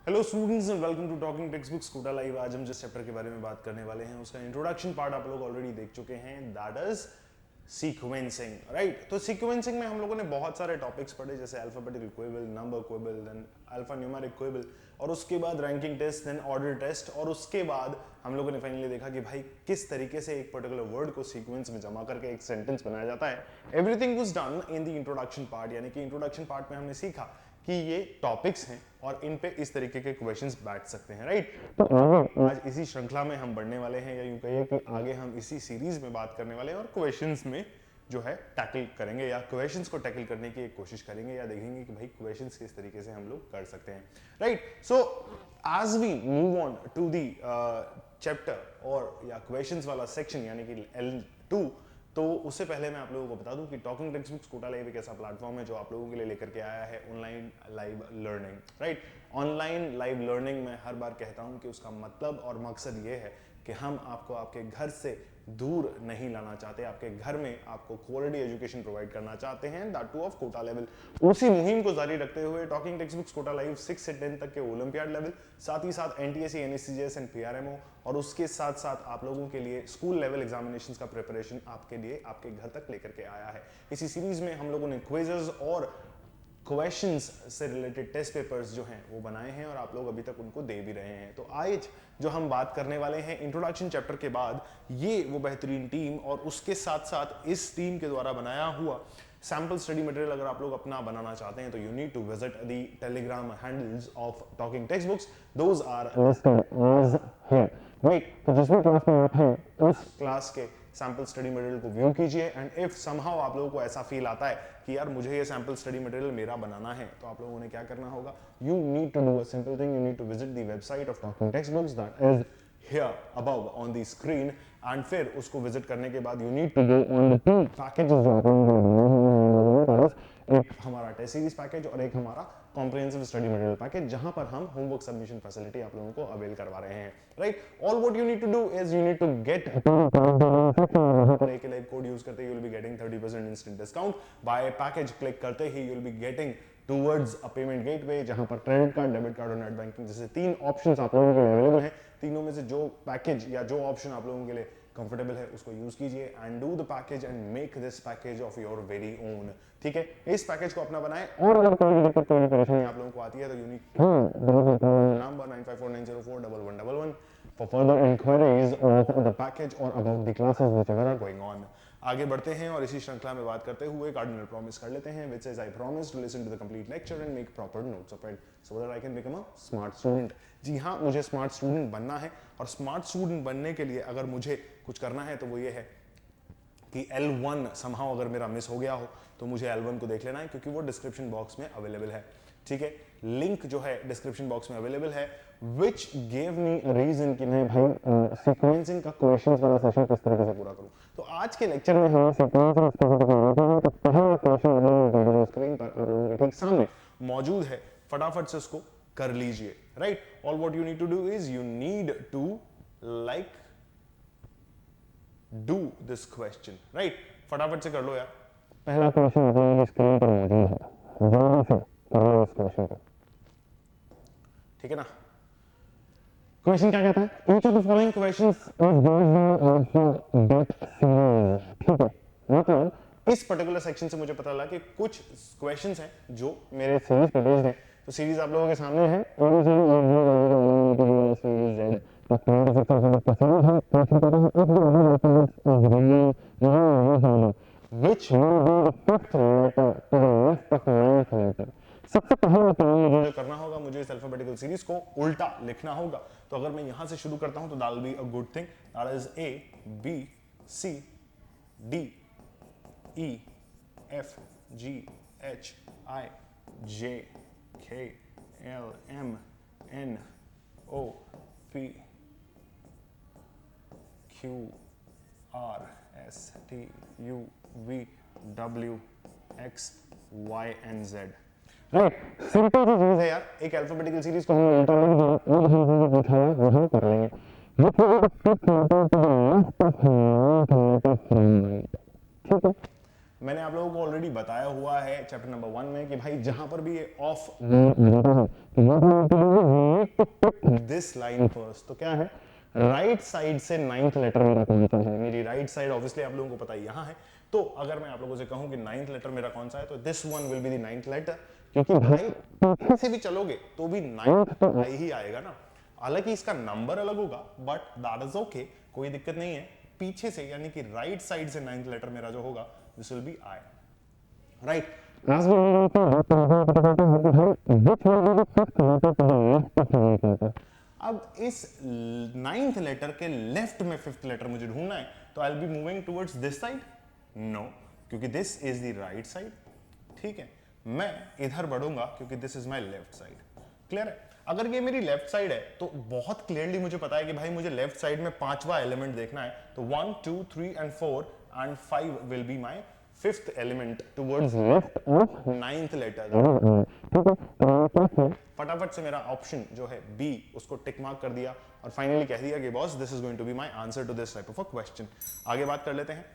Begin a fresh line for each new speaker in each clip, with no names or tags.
Hello students and welcome to talking text books Kota live. आज हम जिस चैप्टर के बारे में बात करने वाले हैं उसका इंट्रोडक्शन पार्ट आप लोग ऑलरेडी देख चुके हैं, दैट इज सीक्वेंसिंग, राइट। तो सीक्वेंसिंग में हम लोगों ने बहुत सारे टॉपिक्स पढ़े, जैसे alphabetical quibble, number quibble, then alphanumeric quibble, और उसके बाद ranking test, then order test, और उसके बाद हम लोगों ने फाइनली देखा कि भाई किस तरीके से एक पर्टिकुलर वर्ड को सीक्वेंस में जमा करके एक सेंटेंस बनाया जाता है। Everything was done in the introduction part, यानी कि इंट्रोडक्शन पार्ट में हमने सीखा कि ये टॉपिक्स हैं और इन पे इस तरीके के क्वेश्चंस बैठ सकते हैं, राइट। तो आज इसी श्रृंखला में हम बढ़ने वाले हैं, या यूं कहिए कि आगे हम इसी सीरीज में बात करने वाले हैं और क्वेश्चंस में जो है टैकल करेंगे, या क्वेश्चंस को टैकल करने की एक कोशिश करेंगे, या देखेंगे कि भाई क्वेश्चंस किस तरीके से हम लोग कर सकते हैं, right. So as we move on to the chapter और या क्वेश्चंस वाला सेक्शन, यानी कि L2, तो उससे पहले मैं आप लोगों को बता दूं कि talking text books Kota live एक ऐसा प्लेटफॉर्म है जो आप लोगों के लिए लेकर के आया है online live learning, right. Online live learning में हर बार कहता हूं कि उसका मतलब और मकसद ये है कि हम आपको आपके घर से दूर नहीं लाना चाहते, आपके घर में आपको क्वालिटी एजुकेशन प्रोवाइड करना चाहते हैं, that too of Kota level. उसी मुहिम को जारी रखते हुए talking text books Kota live 6 से 10 तक के ओलंपियाड लेवल, साथ ही साथ एनटीएससी, एनएससीजेएस एंड पीआरएमओ, और उसके साथ साथ आप लोगों के लिए स्कूल लेवल एग्जामिनेशंस का प्रिपरेशन आपके लिए आपके घर तक लेकर के आया है। इसी सीरीज में हम लोगों ने क्विजेस और क्वेश्चंस से रिलेटेड टेस्ट पेपर्स जो हैं वो बनाए हैं और आप लोग अभी तक उनको दे भी रहे हैं। तो आज जो हम बात करने वाले हैं इंट्रोडक्शन चैप्टर के बाद, ये वो बेहतरीन टीम और उसके साथ साथ इस टीम के द्वारा बनाया हुआ सैम्पल स्टडी मटेरियल अगर आप लोग अपना बनाना चाहते हैं तो you need to visit the Telegram handles of talking text books, those are listed as here, right. तो जिस भी क्लास में आप हैं उस क्लास के सैम्पल स्टडी मटेरियल को व्यू कीजिए, एंड इफ समहाउ आप लोगों को ऐसा फील आता है कि यार मुझे ये सैम्पल स्टडी मटेरियल मेरा बनाना है, तो आप लोगों ने क्या करना होगा, you need to do a simple thing, you need to visit the website of talking text books that is here above on the screen, and फिर उसको विजिट करने के बाद you need to go on the two packages जो आप लोगों को, एक हमारा टेस्ट सीरीज पैकेज और एक हमारा कॉम्प्रिहेंसिव स्टडी मटेरियल पैकेज, जहां पर हम होमवर्क सबमिशन फैसिलिटी आप लोगों को अवेल करवा रहे हैं, right. All what you need to do is you need to get एक कोड यूज करते ही you will be getting 30% instant discount, buy package click करते ही you will be getting towards a payment gateway, जहां पर credit card, debit card और net banking जैसे 3 options आप लोगों के लिए अवेलेबल हैं। तीनों में से जो पैकेज या जो ऑप्शन आप लोगों के लिए कंफर्टेबल है उसको यूज कीजिए, and do the package and make this package of your very own, ठीक है। इस पैकेज को अपना बनाएं, और अगर कोई दिक्कत कोई परेशानी आप लोगों को आती है तो unique number 9549041111 for further enquiries of the package और about the classes whichever are going on. आगे बढ़ते हैं और इसी श्रृंखला में बात करते हुए कार्डिनल प्रॉमिस कर लेते हैं, which is I promise to listen to the complete lecture and make proper notes of it so that I can become a smart student। जी हाँ, मुझे स्मार्ट स्टूडेंट बनना है, और स्मार्ट स्टूडेंट बनने के लिए अगर मुझे कुछ करना है तो वो ये है कि L1 समहाउ अगर मेरा मिस हो गया हो तो मुझे L1 को देख लेना है, क्योंकि वो डिस्क्रिप्शन बॉक्स में अवेलेबल है, ठीक है। लिंक जो है डिस्क्रिप्शन बॉक्स में अवेलेबल है, which gave me a reason कि मैं भाई सीक्वेंसिंग का क्वेश्चंस वाला सेशन किस तरीके से पूरा करूं। तो आज के लेक्चर में हम सीक्वेंसिंग तो पहला क्वेश्चन स्क्रीन पर ठीक सामने मौजूद है, फटाफट से उसको कर लीजिए, right. All what you need to do is you need to like do this question, right. फटाफट से कर लो यार। पहला क्वेश्चन स्क्रीन पर मौजूद है, जल्दी से कर लो इस क्वेश्चन को, ठीक है ना। क्वेश्चन क्या कहता है, each of the following questions is based on date series, ठीक है। मतलब इस पर्टिकुलर सेक्शन से मुझे पता लगा कि कुछ क्वेश्चंस हैं जो मेरे सीरीज पे बेस्ड है। तो सीरीज आप लोगों के सामने है, सीरीज तो which will be the fifth letter to the left of ninth letter। सबसे पहले मुझे करना होगा, मुझे इस अल्फाबेटिकल सीरीज को उल्टा लिखना होगा। तो अगर मैं यहां से शुरू करता हूं तो that will be a good thing, that is A B C D E F G H I J K L M N O P Q R S T U V W X Y and Z, right. Simple सी चीज है यार, एक alphabetical series को हम उल्टा लिख दें, वही कर लेंगे। ठीक है, मैंने आप लोगों को ऑलरेडी बताया हुआ है चैप्टर नंबर 1 में कि भाई जहां पर भी ये ऑफ दिस लाइन फर्स्ट, तो क्या है राइट साइड से 9th लेटर मेरा कौन सा है, मेरी राइट साइड ऑब्वियसली आप लोगों को पता है यहाँ है, तो अगर मैं आप लोगों से कहूं कि 9th लेटर मेरा कौन सा है तो this one will be the 9th letter, क्योंकि भाई पीछे से भी चलोगे तो भी 9th तो आ ही आएगा ना, हालांकि इसका नंबर अलग होगा बट दैट इज ओके, कोई दिक्कत नहीं है, पीछे से यानी कि राइट साइड से 9th लेटर मेरा जो होगा this will be I, right. अब इस 9th लेटर के लेफ्ट में 5th लेटर मुझे ढूंढना है, तो I will be moving towards this side, no, क्योंकि this is the right side, ठीक है, मैं इधर बढ़ूंगा क्योंकि this is my left side, clear है। अगर ये मेरी लेफ्ट साइड है तो बहुत क्लियरली मुझे पता है कि भाई मुझे लेफ्ट साइड में 5वां एलिमेंट देखना है, तो 1 2 3 and 4 and 5 will be my 5th element towards left of 9th letter. फटाफट से मेरा ऑप्शन जो है बी उसको टिक मार्क कर दिया और फाइनली कह दिया कि boss this is going to be my answer to this type of a question. आगे बात कर लेते हैं।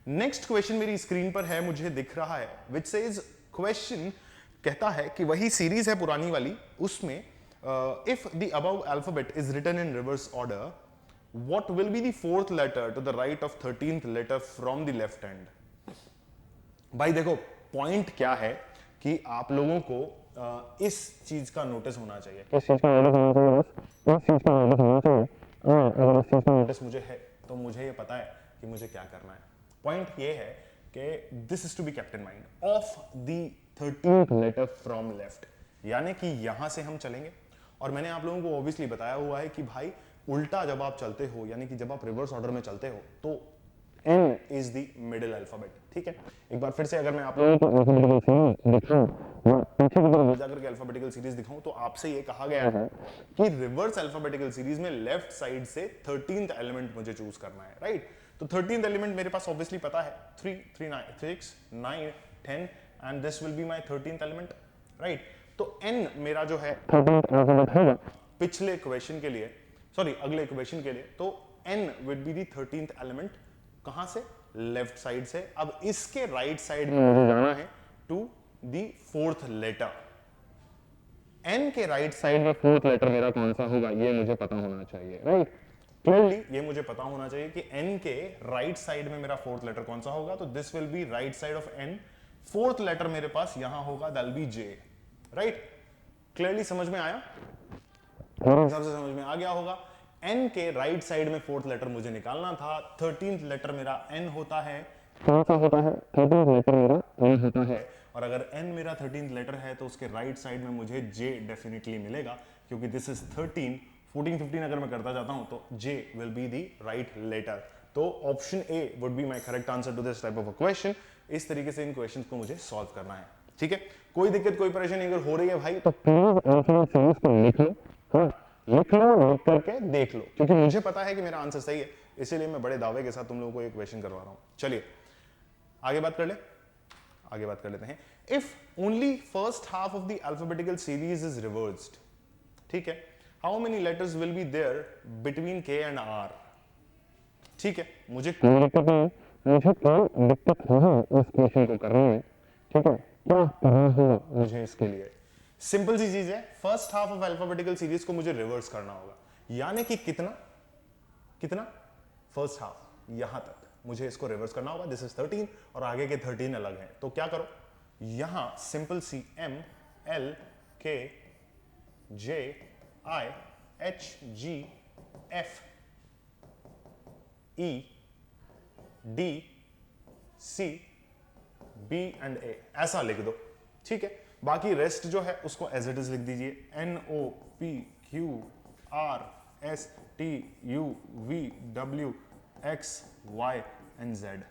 नेक्स्ट क्वेश्चन मेरी स्क्रीन पर है, मुझे दिख रहा है, विच सेज क्वेश्चन कहता है कि वही सीरीज है पुरानी वाली, उसमें if the above alphabet is written in reverse order what will be the 4th letter to the right of 13th letter from the left hand. भाई देखो पॉइंट क्या है कि आप लोगों को इस चीज का नोटिस होना चाहिए, इस चीज का नोटिस होना चाहिए, इस चीज का नोटिस होना चाहिए, अगर इस चीज का नोटिस मुझे है तो मुझे ये पता है कि मुझे क्या करना है। पॉइंट ये है कि this is to be kept in mind of the 13th letter from left, यानी कि यहां से हम चलेंगे और मैंने आप लोगों को ऑब्वियसली बताया हुआ है कि भाई उल्टा जब आप चलते हो यानी कि जब आप रिवर्स ऑर्डर में चलते हो तो N is the middle alphabet, ठीक है। एक बार फिर से अगर मैं आप लोगों को अल्फाबेटिकल सीरीज दिखाऊं, पीछे की तरफ जाकर के अल्फाबेटिकल सीरीज दिखाऊं, तो आपसे ये कहा गया है कि रिवर्स अल्फाबेटिकल सीरीज में लेफ्ट साइड से 13th एलिमेंट मुझे चूज करना है, राइट। तो 13th एलिमेंट मेरे पास ऑब्वियसली पता है 3 3 9 6 9 10 and this will be my 13th element, right. तो N मेरा जो है 13th एलिमेंट है पिछले क्वेश्चन के लिए, सॉरी अगले क्वेश्चन के लिए, तो N will be the 13th element, कहां से, लेफ्ट साइड से। अब इसके राइट साइड में मुझे जाना है to the 4th letter, N के राइट साइड में 4th लेटर मेरा कौन सा होगा ये मुझे पता होना चाहिए, राइट। क्लियरली ये मुझे पता होना चाहिए कि N के राइट साइड में मेरा 4th लेटर कौन सा होगा, तो this will be right side of N, 4th letter मेरे पास यहां होगा, that will be J, right. Clearly समझ में आया, मेरे हिसाब से समझ में आ गया होगा। N के राइट साइड में 4th लेटर मुझे निकालना था, 13th लेटर मेरा N होता है, कौन सा होता है, 13th लेटर मेरा N होता है, और अगर N मेरा 13th लेटर है तो उसके राइट साइड में मुझे J डेफिनेटली मिलेगा, क्योंकि दिस इज 13 14 15 अगर मैं करता जाता हूं तो J will be the right letter. तो option A would be my correct answer to this type of a question. इस तरीके से इन क्वेश्चंस को मुझे सॉल्व करना है, ठीक है। कोई दिक्कत कोई परेशानी अगर हो रही है भाई तो प्लीज अल्फाबेट सीरीज को लिख लो, हाँ लिख लो, लिख करके देख लो, क्योंकि मुझे पता है कि मेरा आंसर सही है, इसीलिए मैं बड़े दावे के साथ तुम लोगों को एक क्वेश्चन करवा रहा हूं। चलिए आगे बात कर ले, आगे बात कर लेते हैं। If only first half of the alphabetical series is reversed, ठीक है, how many letters will be there between K and R, ठीक है। मुझे कोई दिक्कत नहीं, मुझे कोई दिक्कत नहीं इस क्वेश्चन को करने में, ठीक है। क्या करना है मुझे इसके लिए, सिंपल सी चीज है, first half of alphabetical series को मुझे रिवर्स करना होगा, यानी कि कितना कितना फर्स्ट हाफ यहां तक मुझे इसको रिवर्स करना होगा, दिस इज 13 और आगे के 13 अलग हैं, तो क्या करो, यहां simple C M L K J I H G F E D C B and A ऐसा लिख दो, ठीक है। बाकी रेस्ट जो है उसको एज इट इज लिख दीजिए, N O P Q R S T U V W X Y and Z,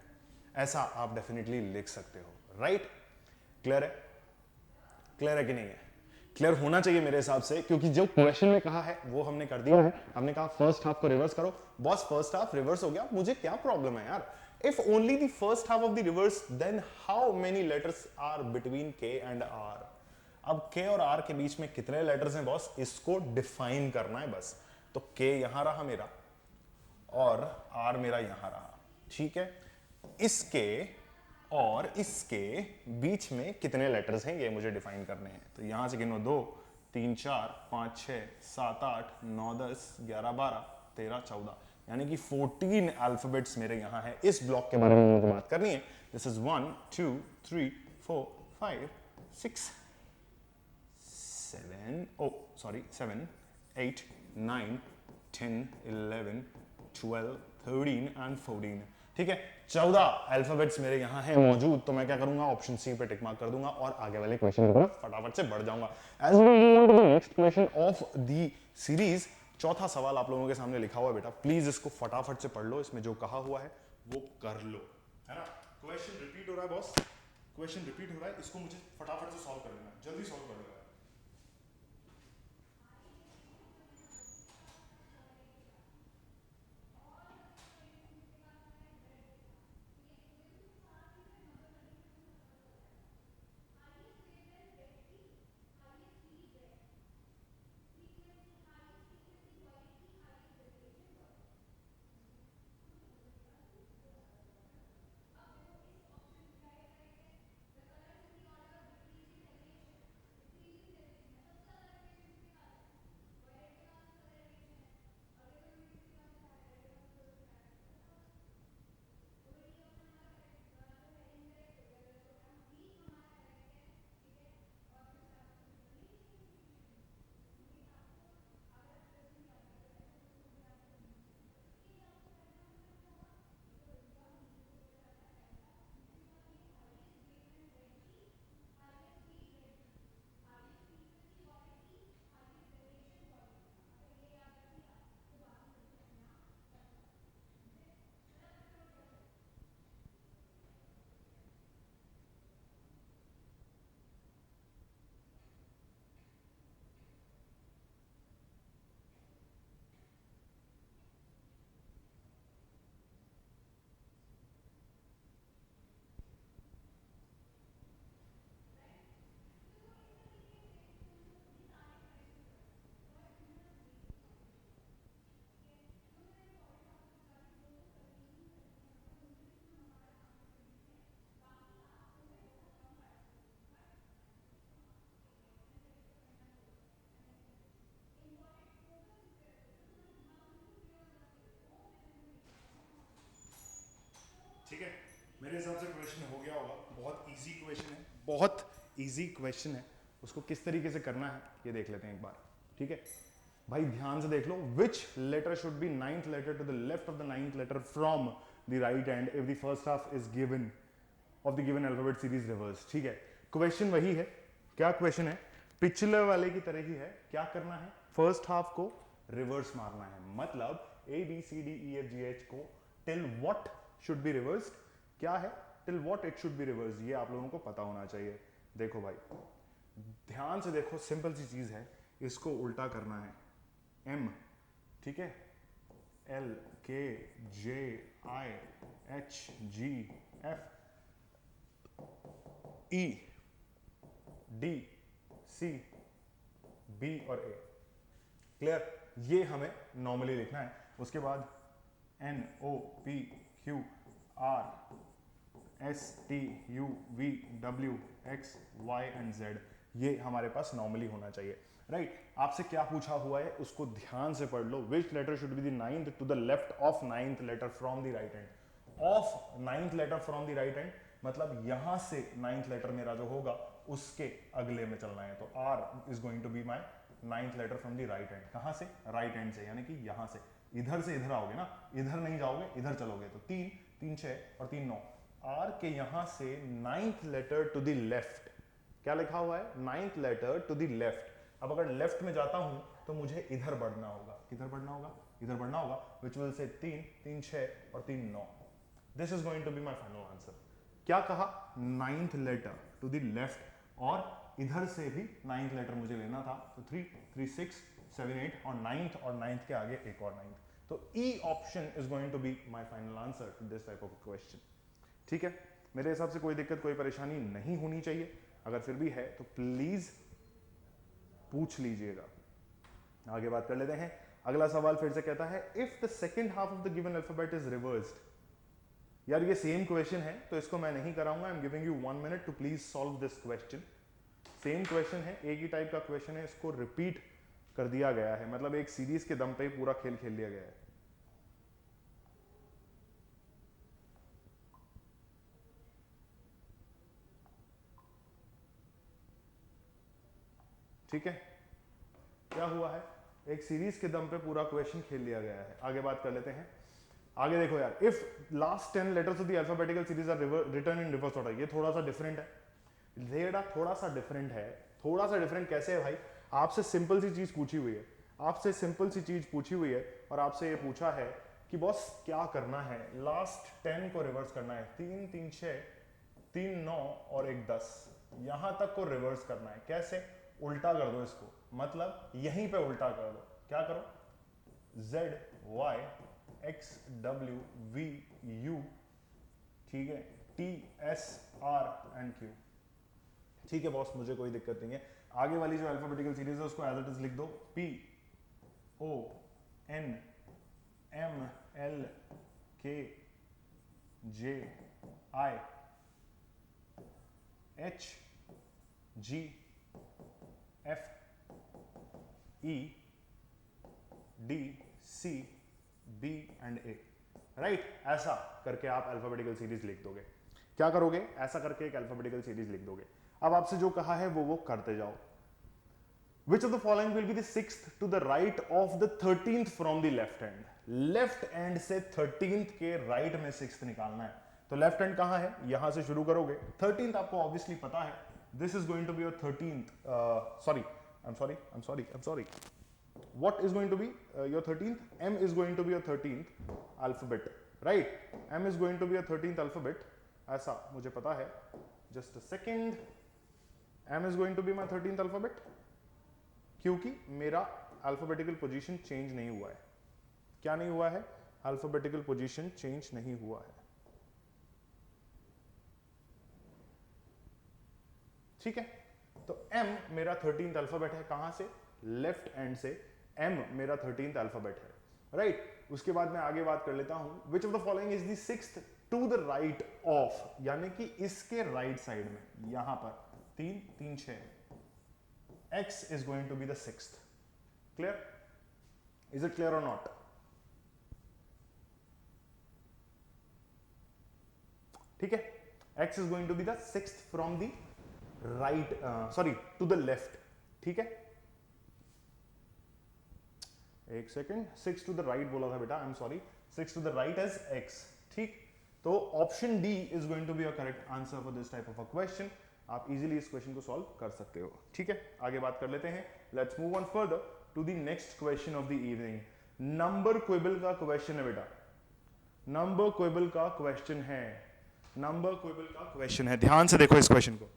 ऐसा आप डेफिनेटली लिख सकते हो, राइट। क्लियर है, क्लियर है कि नहीं है, क्लियर होना चाहिए मेरे हिसाब से, क्योंकि जो क्वेश्चन में कहा है वो हमने कर दिया है। हमने कहा फर्स्ट हाफ को रिवर्स करो, बॉस फर्स्ट हाफ रिवर्स हो गया, मुझे क्या प्रॉब्लम है यार। If only the first half of the reverse, then how many letters are between K and R? अब K और R के बीच में कितने लेटर्स हैं बॉस, इसको डिफाइन करना है बस। तो K यहां रहा मेरा और R मेरा यहां रहा, ठीक है। इसके और इसके बीच में कितने लेटर्स हैं ये मुझे डिफाइन करने हैं। तो यहां से गिनो 2 3 4 5 6 7 8 9 10 11 12 13 14 यानी कि 14 अल्फाबेट्स मेरे यहाँ है। इस ब्लॉक के बारे में मुझे बात करनी है। This is 1 2 3 4 5 6 7 7 8 9 10 11 12 13 and 14। ठीक है, 14 अल्फाबेट्स मेरे यहाँ हैं मौजूद। तो मैं क्या करूंगा, ऑप्शन सी पे टिक मार्क कर दूंगा और आगे वाले क्वेश्चन की तरफ फटाफट से बढ़ जाऊंगा। As we move on to the next question of the series, चौथा सवाल आप लोगों के सामने लिखा हुआ है बेटा, प्लीज इसको फटाफट से पढ़ लो। इसमें जो कहा हुआ है वो कर लो, है ना। क्वेश्चन रिपीट हो रहा है बॉस, क्वेश्चन रिपीट हो रहा है, इसको मुझे फटाफट से सॉल्व कर लेना, जल्दी सॉल्व कर लेना। ठीक है, मेरे हिसाब से क्वेश्चन हो गया होगा। बहुत इजी क्वेश्चन है, बहुत इजी क्वेश्चन है। उसको किस तरीके से करना है ये देख लेते हैं एक बार। ठीक है भाई, ध्यान से देख लो। Which letter should be ninth letter to the left of the ninth letter from the right hand if the first half is given of the given alphabet series reverse. ठीक है, क्वेश्चन वही है। क्या क्वेश्चन है, पिछले वाले की तरह ही है। क्या करना है, फर्स्ट हाफ को रिवर्स मारना है। मतलब A B C D E F G H को till what should be reversed, क्या है, till what it should be reversed, ये आप लोगों को पता होना चाहिए। देखो भाई, ध्यान से देखो, सिंपल सी चीज है, इसको उल्टा करना है। एम, ठीक है, L K J I H G F E D C B और ए। क्लियर, ये हमें नॉर्मली लिखना है। उसके बाद N O P Q R S T U V W X Y and Z, ये हमारे पास नॉर्मली होना चाहिए। राइट, आपसे क्या पूछा हुआ है उसको ध्यान से पढ़ लो। Which letter should be the ninth to the left of ninth letter from the right hand. Of ninth letter from the right hand मतलब यहां से नाइन्थ लेटर मेरा जो होगा उसके अगले में चलना है। तो R is going to be my ninth letter from the right hand. कहां से, राइट हैंड से, यानी कि यहां से। इधर से इधर आओगे ना, इधर नहीं जाओगे, इधर चलोगे। तो 3 3 6 और 3 9। आर के यहां से ninth letter to the left, क्या लिखा हुआ है, ninth letter to the left. अब अगर लेफ्ट में जाता हूं तो मुझे इधर बढ़ना होगा। किधर बढ़ना होगा, इधर बढ़ना होगा, विच विल से 3 3 6 और 3 9। This is going to be my final answer. क्या कहा, ninth letter to the left, और इधर से भी नाइन्थ लेटर मुझे लेना था। तो 3 3 6 7 8 और नाइन्थ के आगे एक और नाइन्थ। तो E option is going to be my final answer to this type of question. ठीक है, मेरे हिसाब से कोई दिक्कत कोई परेशानी नहीं होनी चाहिए। अगर फिर भी है तो प्लीज पूछ लीजिएगा। आगे बात कर लेते हैं। अगला सवाल फिर से कहता है, if the second half of the given alphabet is reversed, यार ये सेम क्वेश्चन है तो इसको मैं नहीं कराऊंगा, I am giving you 1 minute to please solve this question. Same question है, एक ही टाइप का क्वेश्चन है, इसको रिपीट कर दिया गया है, मतलब एक सीरीज के दम पे पूरा खेल खेल लिया गया है। ठीक है, क्या हुआ है, एक सीरीज के दम पे पूरा क्वेश्चन खेल लिया गया है। आगे बात कर लेते हैं। आगे देखो यार, if last 10 letters of the alphabetical series are written in reverse order, ये थोड़ा सा डिफरेंट है, रेडा थोड़ा सा डिफरेंट है। थोड़ा सा डिफरेंट कैसे है भाई, आपसे सिंपल सी चीज पूछी हुई है, आपसे सिंपल सी चीज पूछी हुई है और आपसे ये पूछा है कि बॉस क्या करना है, लास्ट 10 को रिवर्स करना है, 3 3 6 3 9 और 1 10, यहां तक को रिवर्स करना है। कैसे, उल्टा कर दो इसको, मतलब यहीं पे उल्टा कर दो। क्या करो, Z Y X W V U, ठीक है, T S R and Q। ठीक है बॉस, मुझे कोई दिक्कत नहीं है। आगे वाली जो अल्फाबेटिकल सीरीज है उसको एज इट इज लिख दो, P O N M L K J I H G F E D C B and A, right. ऐसा करके आप अल्फाबेटिकल सीरीज लिख दोगे। क्या करोगे, ऐसा करके एक अल्फाबेटिकल सीरीज लिख दोगे। अब आपसे जो कहा है वो करते जाओ। Which of the following will be the 6th to the right of the 13th from the left hand? Left and से 13th के राइट में 6th निकालना है। तो लेफ्ट हैंड कहां है, यहां से शुरू करोगे। 13th आपको ऑब्वियसली पता है, this is going to be your 13th, sorry I'm sorry, what is going to be your 13th? M is going to be your 13th alphabet, right? M is going to be your 13th alphabet, ऐसा मुझे पता है। just a second, M is going to be my 13th alphabet, क्योंकि मेरा alphabetical position change नहीं हुआ है। क्या नहीं हुआ है, अल्फाबेटिकल पोजीशन चेंज नहीं हुआ है। ठीक है, तो M मेरा 13th अल्फाबेट है, कहां से, लेफ्ट एंड से M मेरा 13th अल्फाबेट है, राइट। उसके बाद मैं आगे बात कर लेता हूं, which of the following is the 6th to the right of, यानी कि इसके राइट साइड में, यहां पर 3 3 6, X is going to be the 6th. Clear? Is it clear or not? ठीक है, X is going to be the 6th from the right, to the left. ठीक है, एक सेकेंड, 6 to the right बोला था बेटा, I'm sorry, 6 to the right as X। ठीक, तो option D is going to be your correct answer for this type of a question। आप easily इस क्वेश्चन को सॉल्व कर सकते हो। ठीक है, आगे बात कर लेते हैं। Let's move on further to the next question of the evening. Number क्वेबल का क्वेश्चन है बेटा, नंबर क्वेबल का क्वेश्चन है, नंबर क्वेबल का क्वेश्चन है। ध्यान से देखो इस क्वेश्चन को।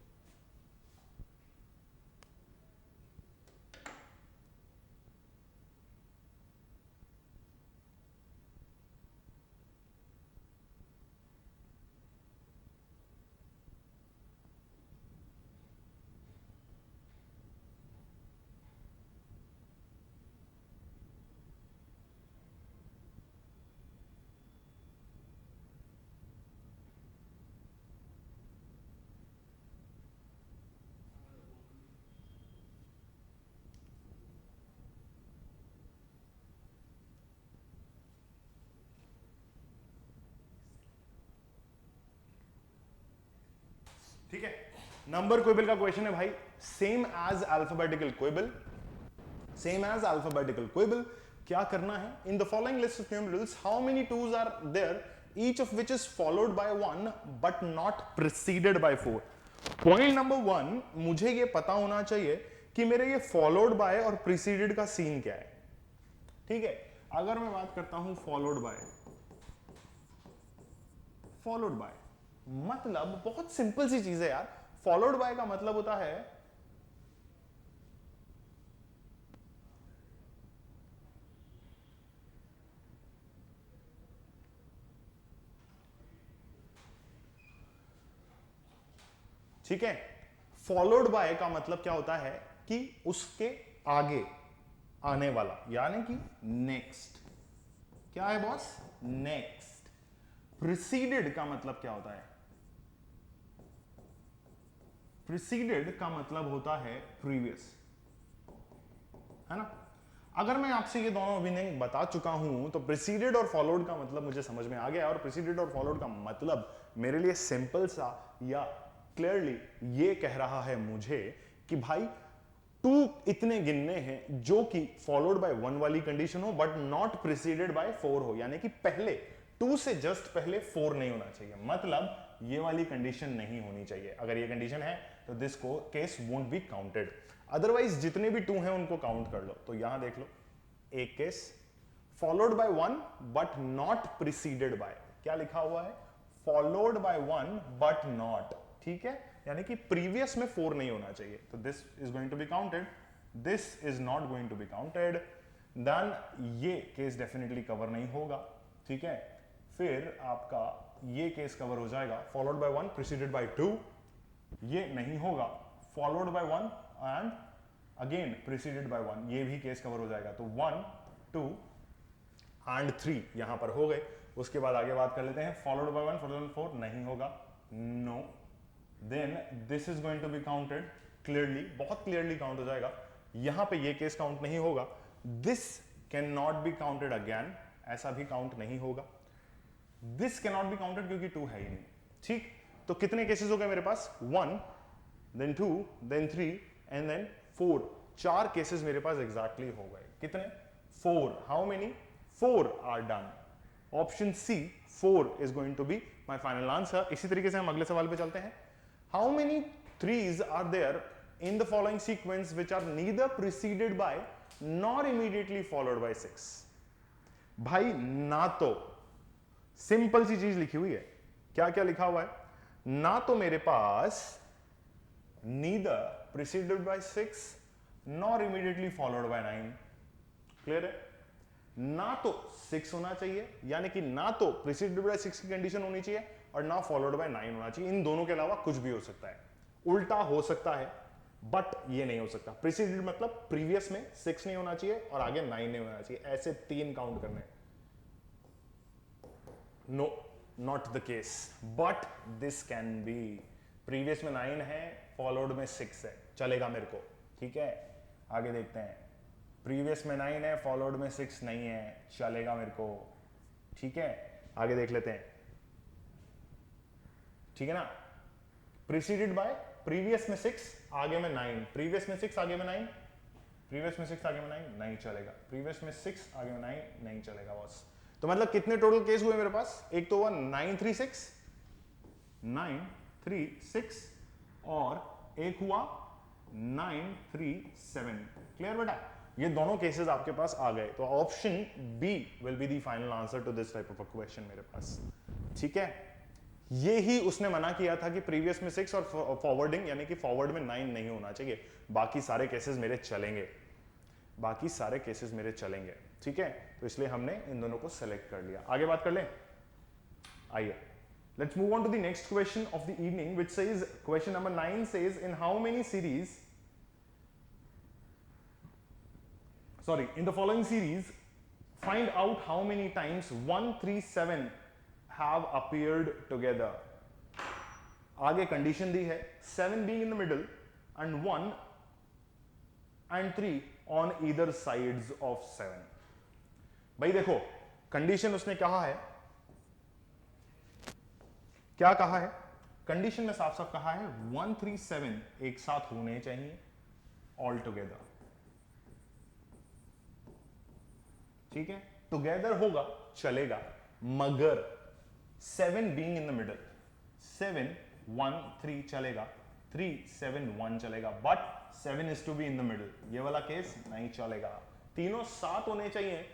ठीक है, नंबर क्वेबल का क्वेश्चन है भाई, सेम एज अल्फाबेटिकल क्वेबल, सेम एज अल्फाबेटिकल क्वेबल। क्या करना है, in the following list of numerals how many twos are there, each of which is followed by 1 but not preceded by 4। Point number 1, मुझे ये पता होना चाहिए कि मेरे ये फॉलोड बाय और प्रिसीडेड का सीन क्या है। ठीक है, अगर मैं बात करता हूं फॉलोड बाय, फॉलोड बाय मतलब बहुत सिंपल सी चीज है यार। फॉलोड बाय का मतलब होता है ठीक है, फॉलोड बाय का मतलब क्या होता है कि उसके आगे आने वाला, यानी कि नेक्स्ट। क्या है बॉस, नेक्स्ट। प्रिसीडेड का मतलब क्या होता है? प्रिसीडेड का मतलब होता है प्रीवियस, है ना? अगर मैं आपसे ये दोनों मीनिंग बता चुका हूं तो प्रिसीडेड और फॉलोड का मतलब मुझे समझ में आ गया, और प्रिसीडेड और फॉलोड का मतलब मेरे लिए सिंपल सा या क्लियरली ये कह रहा है मुझे कि भाई टू इतने गिनने हैं जो कि फॉलोड बाय वन वाली कंडीशन हो but not preceded by four हो, यानी कि पहले टू से जस्ट पहले फोर नहीं होना चाहिए, मतलब ये वाली कंडीशन नहीं होनी चाहिए। अगर ये कंडीशन है तो दिस को case won't be counted, otherwise जितने भी टू हैं उनको काउंट कर लो। तो यहां देख लो, एक case followed by one but not preceded bye, क्या लिखा हुआ है? Followed by one but not, ठीक है, यानी कि प्रीवियस में फोर नहीं होना चाहिए, तो this is going to be counted, this is not going to be counted, then ये केस डेफिनेटली कवर नहीं होगा, ठीक है। फिर आपका ये केस कवर हो जाएगा, followed by one preceded by two, ये नहीं होगा, followed by one and again preceded by one, ये भी केस कवर हो जाएगा। तो 1 2 एंड 3 यहां पर हो गए। उसके बाद आगे बात कर लेते हैं, followed by one followed by four नहीं होगा, no, then this is going to be counted clearly, बहुत क्लियरली काउंट हो जाएगा। यहां पे ये केस काउंट नहीं होगा, this can not be counted again, ऐसा भी काउंट नहीं होगा, this can not be counted क्योंकि टू है ही नहीं, ठीक। तो कितने केसेस हो गए मेरे पास? 1 देन 2 देन 3 एंड देन 4, चार केसेस मेरे पास एग्जैक्टली हो गए। कितने? 4। How many? 4 are done. Option C 4 is going to be my final answer. इसी तरीके से हम अगले सवाल पे चलते हैं। How many threes are there in the following sequence which are neither preceded by nor immediately followed by 6? भाई ना तो सिंपल सी चीज लिखी हुई है, क्या क्या लिखा हुआ है? ना तो मेरे पास neither preceded by 6 nor immediately followed by 9, clear है? ना तो 6 होना चाहिए, यानी कि ना तो preceded by 6 की कंडीशन होनी चाहिए और ना followed by 9 होना चाहिए। इन दोनों के अलावा कुछ भी हो सकता है, उल्टा हो सकता है बट ये नहीं हो सकता। preceded मतलब प्रीवियस में 6 नहीं होना चाहिए और आगे 9 नहीं होना चाहिए, ऐसे 3 काउंट करने। No, not the case, but this can be. Previous में 9 है, फॉलोड में 6 है, चलेगा मेरे को, ठीक है। आगे देखते हैं, प्रीवियस में 9 है, फॉलोड में 6 नहीं है, चलेगा मेरे को, ठीक है। आगे देख लेते हैं, ठीक है ना। प्रीसीडेड बाय प्रीवियस में 6 आगे में 9, प्रीवियस में 6 आगे में 9, प्रीवियस में 6 आगे में 9 नहीं चलेगा, प्रीवियस में 6 आगे में 9 नहीं चलेगा बॉस। तो मतलब कितने टोटल केस हुए मेरे पास? एक तो हुआ 9 3 6 9 3 6 और एक हुआ 9 3 7, क्लियर बेटा? ये दोनों केसेस आपके पास आ गए, तो option B will be the final answer to this type of a question मेरे पास, ठीक है। ये ही उसने मना किया था कि प्रीवियस में 6 और फॉरवर्डिंग यानी कि फॉरवर्ड में 9 नहीं होना चाहिए, बाकी सारे केसेस मेरे चलेंगे, बाकी सारे केसेस मेरे चलेंगे, ठीक है। तो इसलिए हमने इन दोनों को सेलेक्ट कर लिया। आगे बात कर लें, आइए, let's move on to the next question of the evening, which says, question number 9 says, in how many series, sorry, in the following series, find out how many times 1 3 7 have appeared together. आगे condition दी है 7 being in the middle and 1 and 3 on either sides of 7। भाई देखो, condition उसने कहा है, क्या कहा है? कंडीशन में साफ साफ कहा है 1 3 7 एक साथ होने चाहिए ऑल टुगेदर, ठीक है। टुगेदर होगा चलेगा, मगर 7 बीइंग इन द मिडल, 7 1 3 चलेगा, 3 7 1 चलेगा, but 7 is to be in the middle, ये वाला केस नहीं चलेगा। तीनों साथ होने चाहिए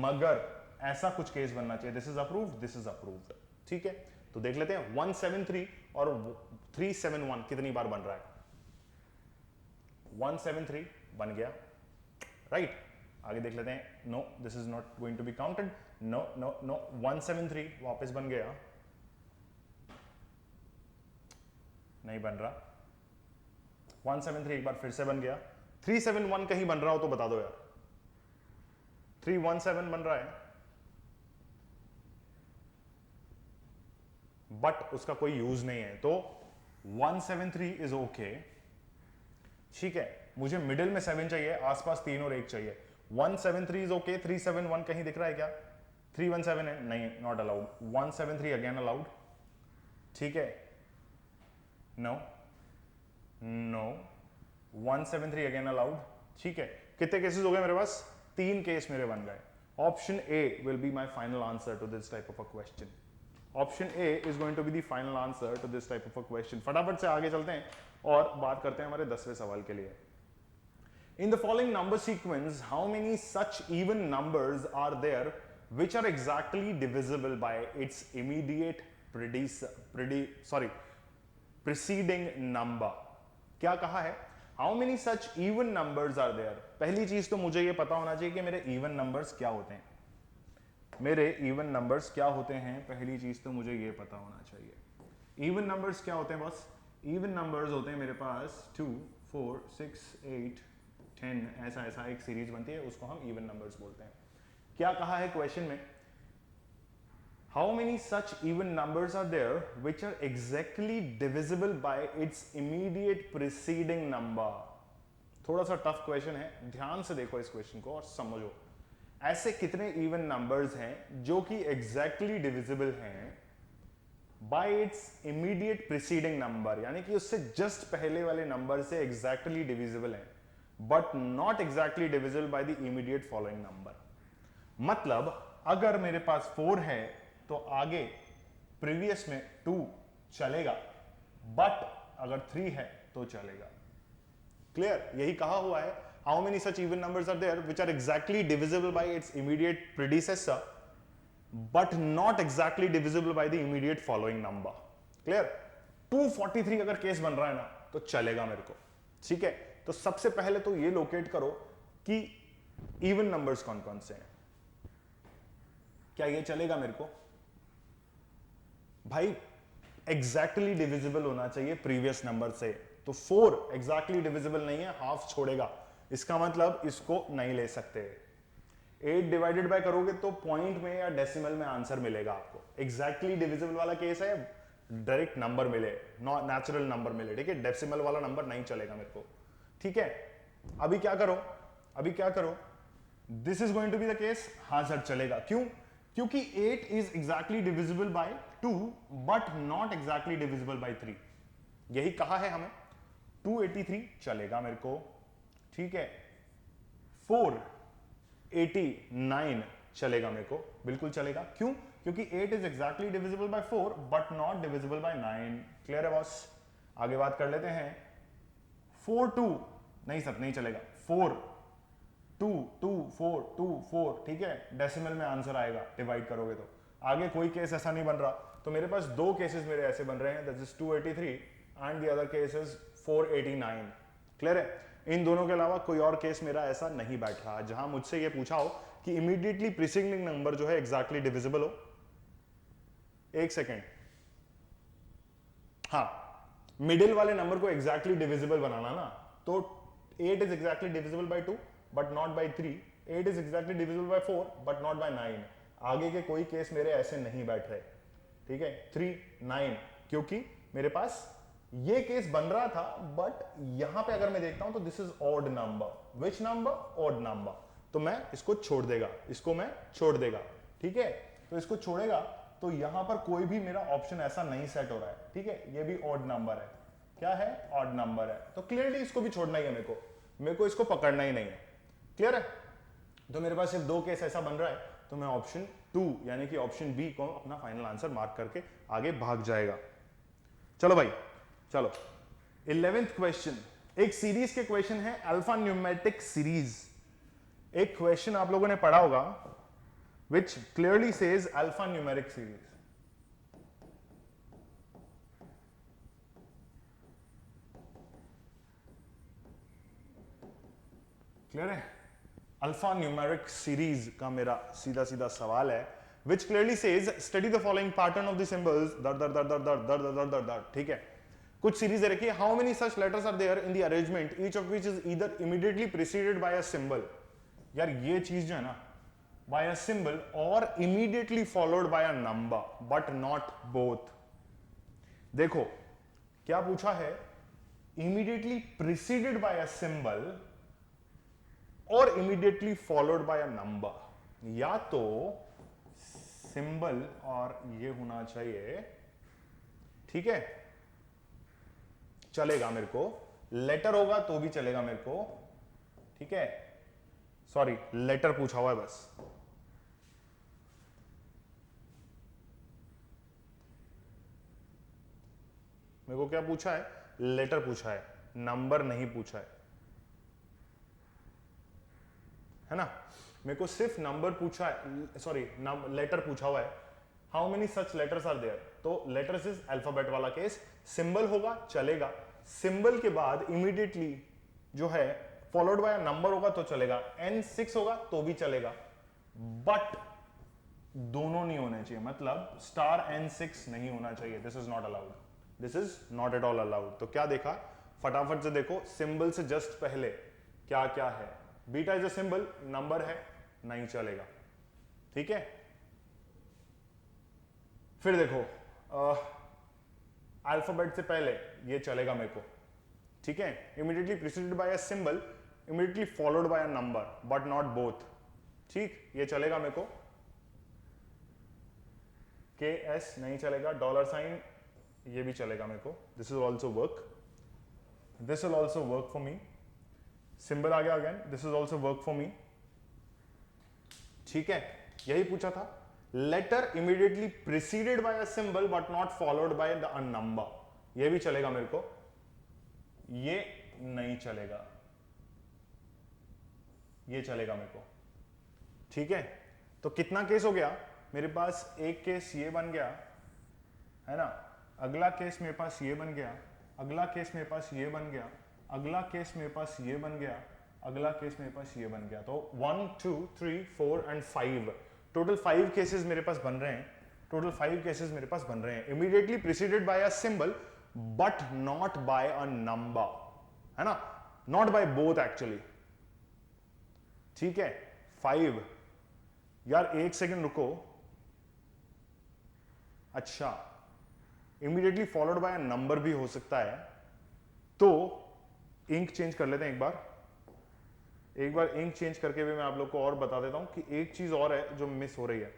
मगर ऐसा कुछ केस बनना चाहिए, this is approved, this is approved, ठीक है। तो देख लेते हैं 1 7 3 और 3 7 1 कितनी बार बन रहा है? 1 7 3 बन गया, राइट। आगे देख लेते हैं, no this is not going to be counted, no no no, 1 7 3 वापस बन गया, नहीं बन रहा, 1 7 3 एक बार फिर से बन गया, 3 7 1 कहीं बन रहा हो तो बता दो यार, 3 1 7 बन रहा है, बट उसका कोई यूज नहीं है, तो 173 इज ओके। ठीक है, मुझे मिडिल में 7 चाहिए, आसपास 3 और 1 चाहिए। 173 इज ओके। 371 कहीं दिख रहा है क्या? 317 है, नहीं, नॉट अलाउड। 173 again allowed. ठीक है, नो नो, 173 अगेन अलाउड। ठीक है, कितने केसेस हो गए मेरे पास? 3 केस मेरे बन गए। Option A will be my final answer to this type of a question. Option A is going to be the final answer to this type of a question. फटाफट से आगे चलते हैं और बात करते हैं हमारे 10वें सवाल के लिए। In the following number sequence, how many such even numbers are there which are exactly divisible by its immediate preceding number? क्या कहा है? How many such even numbers are there? पहली चीज तो मुझे ये पता होना चाहिए कि मेरे even numbers क्या होते हैं। मेरे even numbers क्या होते हैं? पहली चीज तो मुझे ये पता होना चाहिए। Even numbers क्या होते हैं बस? Even numbers होते हैं मेरे पास 2, 4, 6, 8, 10, ऐसा ऐसा एक सीरीज बनती है, उसको हम इवन नंबर्स बोलते हैं। क्या कहा है क्वेश्चन में? How many such even numbers are there which are exactly divisible by its immediate preceding number. थोड़ा सा टफ क्वेश्चन है, ध्यान से देखो इस क्वेश्चन को और समझो। ऐसे कितने इवन नंबर्स हैं जो कि एग्जैक्टली डिविजिबल हैं bye its immediate preceding number, यानी कि उससे जस्ट पहले वाले नंबर से एग्जैक्टली डिविजिबल हैं but not exactly divisible by the immediate following number. मतलब अगर मेरे पास 4 है तो आगे प्रीवियस में 2 चलेगा, बट अगर 3 है तो चलेगा। क्लियर? यही कहा हुआ है। How many such even numbers are there which are exactly divisible by its immediate predecessor but not exactly divisible by the immediate following number. Clear? 243 अगर केस बन रहा है ना तो चलेगा मेरे को। ठीक है, तो सबसे पहले तो ये लोकेट करो कि इवन नंबर्स कौन कौन से हैं। क्या ये चलेगा मेरे को? भाई एग्जैक्टली डिविजिबल होना चाहिए प्रीवियस नंबर से, तो 4 एग्जैक्टली डिविजिबल नहीं है, हाफ छोड़ेगा, इसका मतलब इसको नहीं ले सकते। 8 डिवाइडेड बाय करोगे तो पॉइंट में या डेसिमल में आंसर मिलेगा आपको। एग्जैक्टली डिविजिबल वाला केस है, डायरेक्ट नंबर मिले, नेचुरल नंबर मिले। ठीक है, डेसिमल वाला नंबर नहीं चलेगा मेरे को। ठीक है, अभी क्या करो? This is going to be the case. हाँ सर चलेगा। क्यों? क्योंकि 8 is exactly divisible by 2 but not exactly divisible by 3। यही कहा है हमें। 283 चलेगा मेरे को। ठीक है, 489 चलेगा मेरे को, बिल्कुल चलेगा। क्यों? क्योंकि 8 is exactly divisible bye 4 but not divisible by 9। Clear है बॉस? आगे बात कर लेते हैं। 4-2 नहीं सर, नहीं चलेगा। 4-2-2-4-2-4। ठीक है, डेसिमल में आंसर आएगा डिवाइड करोगे तो। आगे कोई केस ऐसा नहीं बन रहा, तो मेरे पास 2 केसेस मेरे ऐसे बन रहे हैं, that is 283 and the other case is 489। Clear है? इन दोनों के अलावा कोई और केस मेरा ऐसा नहीं बैठ रहा जहां मुझसे ये पूछा हो कि इमीडिएटली प्रीसीडिंग नंबर जो है एग्जैक्टली डिविजिबल हो। एक सेकेंड, हाँ, मिडिल वाले नंबर को एग्जैक्टली डिविजिबल बनाना ना, तो 8 is exactly divisible by 2 but not by 3, 8 is exactly divisible by 4 but not by 9। आगे के कोई केस मेरे ऐसे नहीं बैठ रहे। ठीक है, 3, 9, क्योंकि मेरे पास ये केस बन रहा था, बट यहां पे अगर मैं देखता हूं तो this is odd number. Which number? Odd number. तो मैं इसको छोड़ देगा, इसको मैं छोड़ देगा। ठीक है, तो इसको छोड़ेगा तो यहां पर कोई भी मेरा ऑप्शन ऐसा नहीं सेट हो रहा है। ठीक है, ये भी ऑड नंबर है। क्या है? ऑड नंबर है। तो क्लियरली इसको भी छोड़ना ही है मेरे को इसको पकड़ना ही नहीं है। क्लियर है? तो मेरे पास सिर्फ 2 केस ऐसा बन रहा है, तो मैं ऑप्शन 2 यानी कि ऑप्शन बी को अपना फाइनल आंसर मार्क करके आगे भाग जाएगा। चलो भाई, चलो 11th क्वेश्चन। एक सीरीज के क्वेश्चन है, अल्फा न्यूमेटिक सीरीज। एक क्वेश्चन आप लोगों ने पढ़ा होगा which clearly says alpha numeric series। Clear है? अल्फा न्यूमेरिक सीरीज का मेरा सीधा सीधा सवाल है, which clearly says study the following pattern of the symbols दर दर दर दर दर दर दर दर दर। ठीक है, कुछ सीरीज है, रखिए। How many such letters are there in the arrangement each of which is either immediately preceded by a symbol. यार ये चीज जो है ना, बाय अ सिंबल और immediately followed by a number but not both. देखो क्या पूछा है, immediately preceded by a symbol और immediately followed by a number. या तो सिंबल और ये होना चाहिए, ठीक है, चलेगा मेरे को, लेटर होगा तो भी चलेगा मेरे को, ठीक है, सॉरी लेटर पूछा हुआ है बस। मेरे को क्या पूछा है, लेटर पूछा है, नंबर नहीं पूछा है ना। मेरे को सिर्फ नंबर पूछा है, सॉरी लेटर पूछा हुआ है। How many such letters are there, तो लेटर्स इज अल्फाबेट वाला केस। सिंबल होगा चलेगा, सिंबल के बाद इमीडिएटली जो है फॉलोड बाय नंबर होगा तो चलेगा, N6 होगा तो भी चलेगा, बट दोनों नहीं होने चाहिए, मतलब स्टार N6 नहीं होना चाहिए। This is not allowed, this is not at all allowed. तो क्या देखा, फटाफट से देखो, सिंबल से जस्ट पहले क्या क्या है। Beta is a symbol, number है, नहीं चलेगा, ठीक है। फिर देखो अल्फाबेट से पहले ये चलेगा मेरे को, ठीक है। Immediately preceded by a symbol, immediately followed by a number, but not both, ठीक, ये चलेगा मेरे को। KS नहीं चलेगा, डॉलर साइन ये भी चलेगा मेरे को, this is also work, this will also work for me. Symbol आ गया again, this is also work for me, ठीक है। यही पूछा था, letter immediately preceded by a symbol but not followed by the number, ये भी चलेगा मेरे को, ये नहीं चलेगा, ये चलेगा मेरे को, ठीक है। तो कितना केस हो गया मेरे पास, एक केस ये बन गया है ना, अगला केस मेरे पास ये बन गया, अगला केस मेरे पास ये बन गया, अगला केस मेरे पास ये बन गया, अगला केस मेरे पास ये बन गया। तो 1 2 3 4 एंड 5, टोटल 5 केसेस मेरे पास बन रहे हैं, टोटल 5 केसेस मेरे पास बन रहे हैं। Immediately preceded by a symbol but not by a number, है ना, नॉट बाय बोथ एक्चुअली, ठीक है। 5, यार एक सेकेंड रुको, अच्छा इमीडिएटली फॉलोड बाय नंबर भी हो सकता है, तो इंक चेंज कर लेते हैं एक बार इंक चेंज करके भी मैं आप लोग को और बता देता हूं कि एक चीज और है जो मिस हो रही है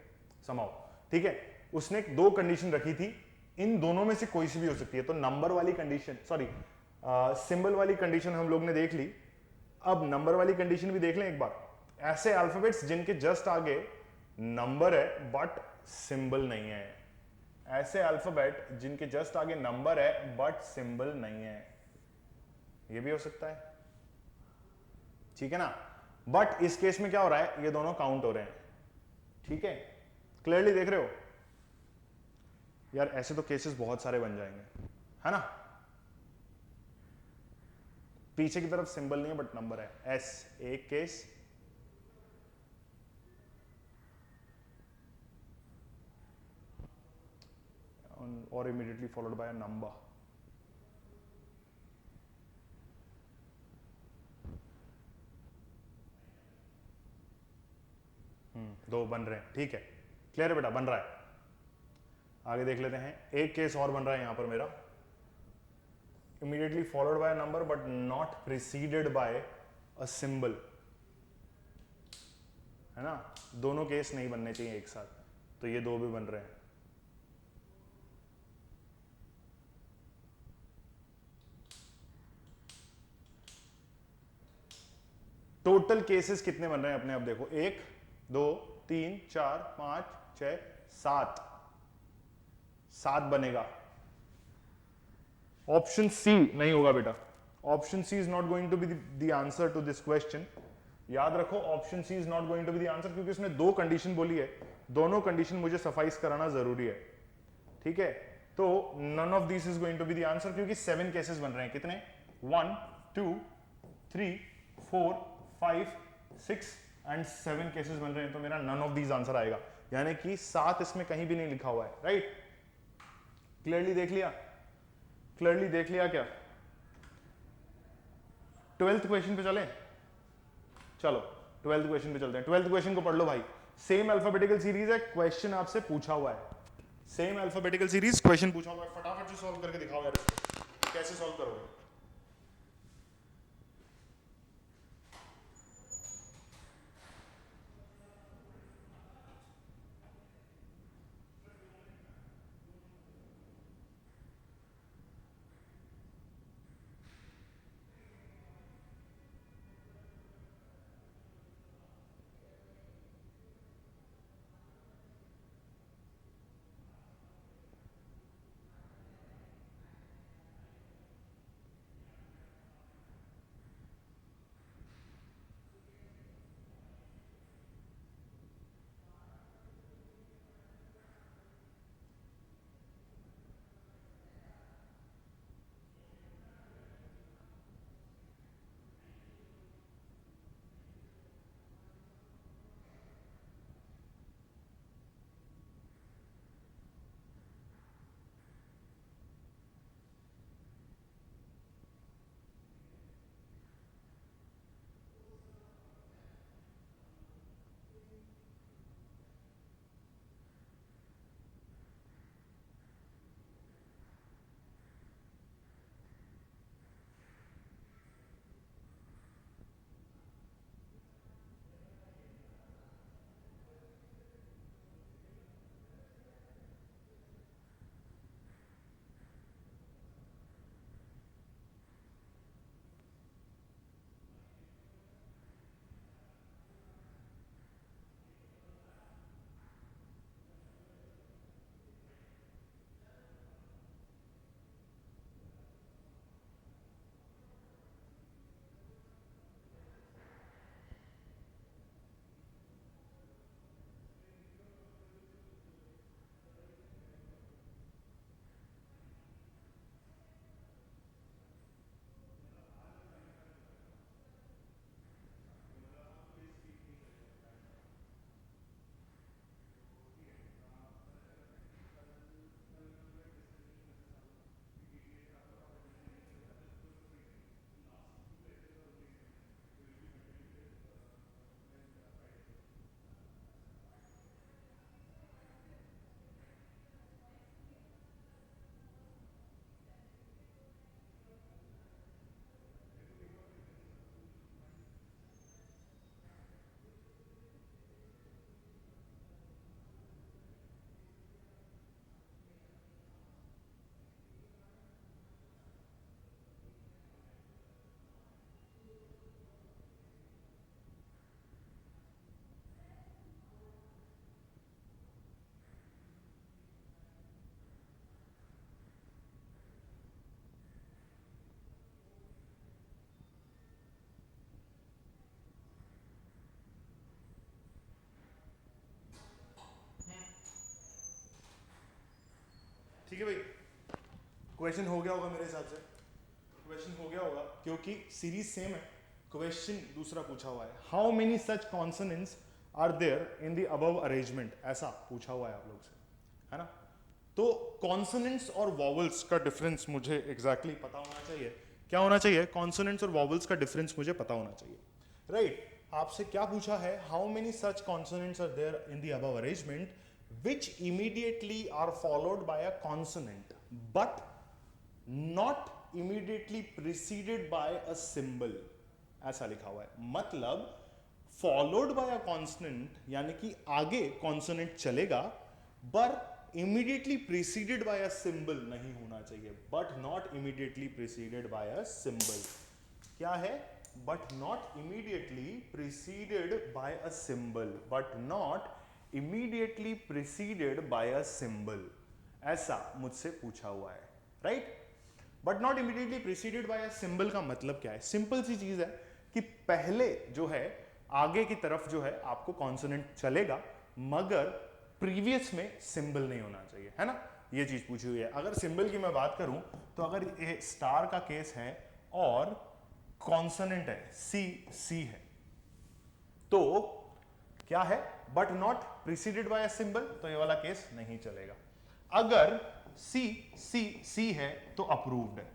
समाओ, ठीक है। उसने 2 कंडीशन रखी थी, इन दोनों में से कोई सी भी हो सकती है। तो नंबर वाली कंडीशन, सॉरी सिंबल वाली कंडीशन हम लोग ने देख ली, अब नंबर वाली कंडीशन भी देख लें एक बार। ऐसे अल्फाबेट्स जिनके जस्ट आगे नंबर है बट सिंबल नहीं है, ऐसे अल्फाबेट जिनके जस्ट आगे नंबर है बट सिंबल नहीं है, ये भी हो सकता है, ठीक है ना। बट इस केस में क्या हो रहा है, ये दोनों काउंट हो रहे हैं, ठीक है, क्लियरली देख रहे हो यार। ऐसे तो केसेस बहुत सारे बन जाएंगे, है ना। पीछे की तरफ सिंबल नहीं है बट नंबर है, S एक केस, और immediately followed by a number, दो बन रहे हैं, ठीक है, क्लियर है बेटा, बन रहा है। आगे देख लेते हैं, एक केस और बन रहा है यहां पर मेरा, immediately followed by a number but not preceded by a symbol, है ना। दोनों केस नहीं बनने चाहिए एक साथ, तो ये दो भी बन रहे हैं। टोटल केसेस कितने बन रहे हैं अपने, अब देखो 1 2 3 4 5 6 7, 7 बनेगा। ऑप्शन सी नहीं होगा बेटा, option C is not going to be the answer to this question. याद रखो option C is not going to be the answer, क्योंकि उसने 2 कंडीशन बोली है, दोनों कंडीशन मुझे सफाइस कराना जरूरी है, ठीक है। तो none of this is going to be the answer, क्योंकि 7 केसेस बन रहे हैं, कितने, 1 2 3 4 5 6 एंड 7 केसेस बन रहे हैं, तो मेरा नन ऑफ दीज आंसर आएगा, यानी कि 7 इसमें कहीं भी नहीं लिखा हुआ है, राइट। क्लियरली देख लिया, क्लियरली देख लिया क्या। 12th क्वेश्चन पे चलें, चलो 12th क्वेश्चन पे चलते हैं। 12th क्वेश्चन को पढ़ लो भाई, सेम अल्फाबेटिकल सीरीज है, क्वेश्चन आपसे पूछा हुआ है, सेम अल्फाबेटिकल सीरीज, क्वेश्चन पूछा हुआ है, फटाफट से सॉल्व करके दिखाओ यार, कैसे सॉल्व करोगे? ठीक है भाई, क्वेश्चन हो गया होगा मेरे हिसाब से, क्वेश्चन हो गया होगा क्योंकि सीरीज सेम है, क्वेश्चन दूसरा पूछा हुआ है, how many such consonants are there in the above arrangement, ऐसा पूछा हुआ है आप लोग से, है ना? तो कॉन्सोनेंट्स और वॉवल्स का डिफरेंस मुझे एग्जैक्टली पता होना चाहिए। क्या होना चाहिए? कॉन्सोनेंट्स और वॉवल्स का डिफरेंस मुझे पता होना चाहिए, राइट? आपसे क्या पूछा है? How many such consonants are there in the above arrangement which immediately are followed by a consonant but not immediately preceded by a symbol, ऐसा लिखा हुआ है। मतलब followed by a consonant यानी कि आगे consonant चलेगा पर immediately preceded by a symbol नहीं होना चाहिए, but not immediately preceded by a symbol। क्या है? but not immediately preceded by a symbol, but not immediately preceded by a symbol, ऐसा मुझसे पूछा हुआ है, right? But not immediately preceded by a symbol का मतलब क्या है? सिंपल सी चीज है कि पहले जो है आगे की तरफ जो है आपको कॉन्सोनेंट चलेगा मगर प्रीवियस में सिंबल नहीं होना चाहिए, है ना? ये चीज पूछी हुई है। अगर सिंबल की मैं बात करूं तो अगर ये स्टार का केस है और कॉन्सोनेंट है सी, सी है, तो क्या है? But not preceded by a symbol, तो ये वाला केस नहीं चलेगा। अगर सी सी सी है तो अप्रूव्ड है,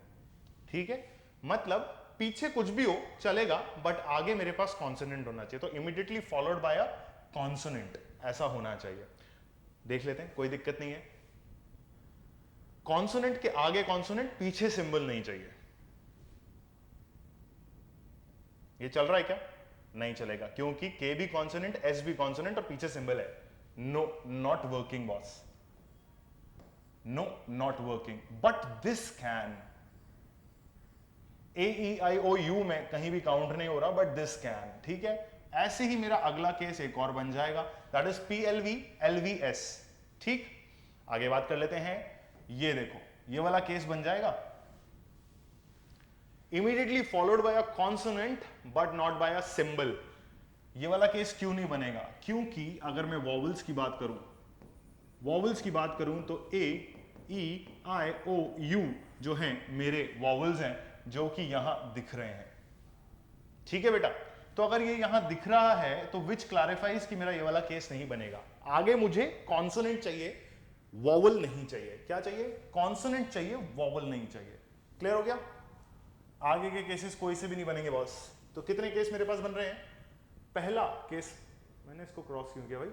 ठीक है? मतलब पीछे कुछ भी हो चलेगा बट आगे मेरे पास कॉन्सोनेंट होना चाहिए, तो immediately followed by a consonant ऐसा होना चाहिए। देख लेते हैं, कोई दिक्कत नहीं है। कॉन्सोनेंट के आगे कॉन्सोनेंट, पीछे सिंबल नहीं चाहिए। ये चल रहा है क्या? नहीं चलेगा, क्योंकि के भी कॉन्सोनेंट, एस भी कॉन्सोनेंट और पीछे सिंबल है। No, not working boss, no not working. But this can, A E I O U में कहीं भी काउंट नहीं हो रहा, बट दिस कैन। ठीक है, ऐसे ही मेरा अगला केस एक और बन जाएगा, that is P L V L V S. ठीक, आगे बात कर लेते हैं। ये देखो, ये वाला केस बन जाएगा immediately followed by a consonant but not by a symbol. ये वाला केस क्यों नहीं बनेगा? क्योंकि अगर मैं वॉवल्स की बात करूं, वॉवल्स की बात करूं तो ए ई आई ओ यू जो हैं मेरे वॉवल्स हैं, जो कि यहां दिख रहे हैं। ठीक है बेटा, तो अगर ये यहां दिख रहा है तो विच क्लैरिफाइज कि मेरा ये वाला केस नहीं बनेगा। आगे मुझे कॉन्सोनेंट चाहिए, वॉवल नहीं चाहिए। क्या चाहिए? कॉन्सोनेंट चाहिए, वॉवल नहीं चाहिए। क्लियर हो गया? आगे के केसेस कोई से भी नहीं बनेंगे बॉस। तो कितने केस मेरे पास बन रहे हैं? पहला केस, मैंने इसको क्रॉस क्यों किया भाई?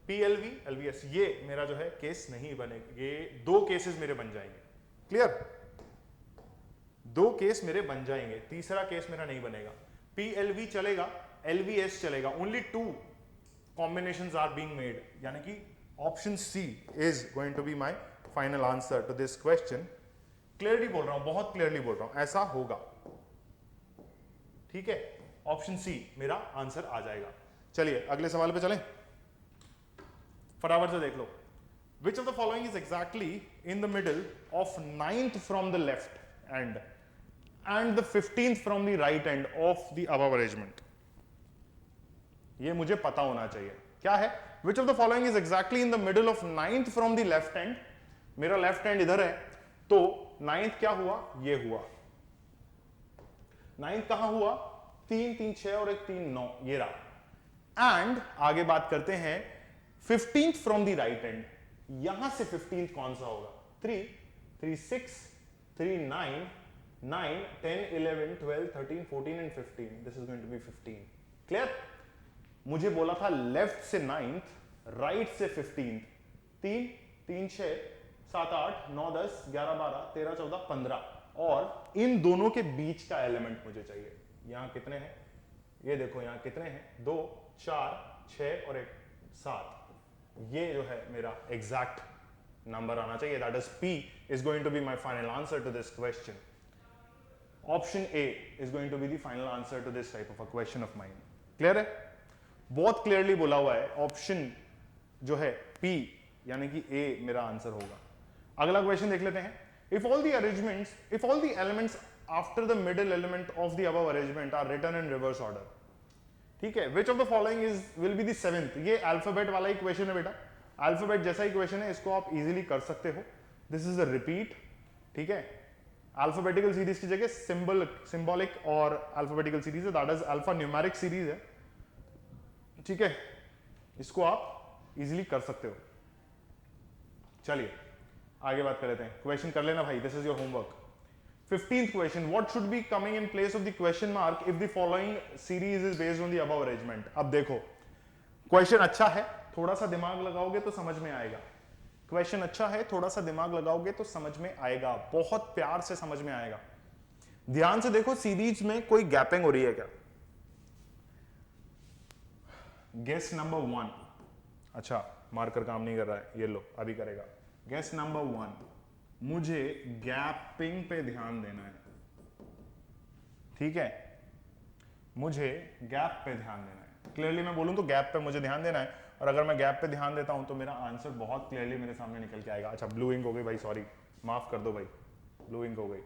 PLV LVS, ये मेरा जो है केस नहीं बनेगा। ये दो केसेस मेरे बन जाएंगे। क्लियर? दो केस मेरे बन जाएंगे, तीसरा केस मेरा नहीं बनेगा। PLV चलेगा, LVS चलेगा, only two combinations are being made, यानी कि option C is going to be my final answer to this question. Clearly बोल रहा हूं, बहुत क्लियरली बोल रहा हूं, ऐसा होगा। ठीक है, ऑप्शन सी मेरा आंसर आ जाएगा। चलिए अगले सवाल पे चलें, फटाफट से देख लो। Which of the following is exactly in the middle of 9th from the left end the 15th from the right end of the above arrangement? ये मुझे पता होना चाहिए। क्या है? Which of the following is exactly in the middle of 9th from the left end. मेरा left hand इधर है, तो 9th क्या हुआ? ये हुआ। 9th कहां हुआ? 3 3 6 और 1 3 9, ये रहा। एंड आगे बात करते हैं 15th from the right and. यहां से 15th कौन सा होगा? 3 3 6 3 9 9 10 11 12 13 14 and 15। This is going to be 15। Clear? मुझे बोला था लेफ्ट से 9th, राइट से 15th। 3 3 6 7 8 9 10 11 12 13 14 15, और इन दोनों के बीच का एलिमेंट मुझे चाहिए। यहां कितने हैं? ये देखो यहां कितने हैं? 2 4 6 और 1 7। ये जो है मेरा एग्जैक्ट नंबर आना चाहिए। That is P is going to be my final answer to this question. Option A is going to be the final answer to this type of a question of mine. Clear है? बहुत clearly बोला हुआ है, option जो है P यानी कि A मेरा आंसर होगा। अगला क्वेश्चन देख लेते हैं। If all the arrangements, if all the elements after the middle element of the above arrangement are written in reverse order. ठीक है, which of the following is will be the 7th। ये alphabet वाला ही question है बेटा, alphabet जैसा ही question है, इसको आप इजीली कर सकते हो। This is a repeat. ठीक है, अल्फाबेटिकल सीरीज की जगह सिंबॉलिक और अल्फाबेटिकल सीरीज है, that is alpha numeric series है। ठीक है, इसको आप इजीली कर सकते हो। चलिए आगे बात कर लेते हैं। क्वेश्चन कर लेना भाई, this is your homework. 15th question, what should be coming in place of the question mark if the following series is based on the above arrangement. अब देखो क्वेश्चन अच्छा है, थोड़ा सा दिमाग लगाओगे तो समझ में आएगा। क्वेश्चन अच्छा है, थोड़ा सा दिमाग लगाओगे तो समझ में आएगा, बहुत प्यार से समझ में आएगा। ध्यान से देखो, सीरीज में कोई गैपिंग हो रही है क्या? Guess number 1। अच्छा, मार्कर काम नहीं कर रहा है, ये लो अभी करेगा। गेस नंबर 1, मुझे गैपिंग पे ध्यान देना है। ठीक है, मुझे गैप पे ध्यान देना है। क्लियरली मैं बोलूं तो गैप पे मुझे ध्यान देना है, और अगर मैं गैप पे ध्यान देता हूं तो मेरा आंसर बहुत क्लियरली मेरे सामने निकल के आएगा। अच्छा, ब्लू इंक हो गई भाई, सॉरी, माफ कर दो भाई, ब्लू इंक हो गई।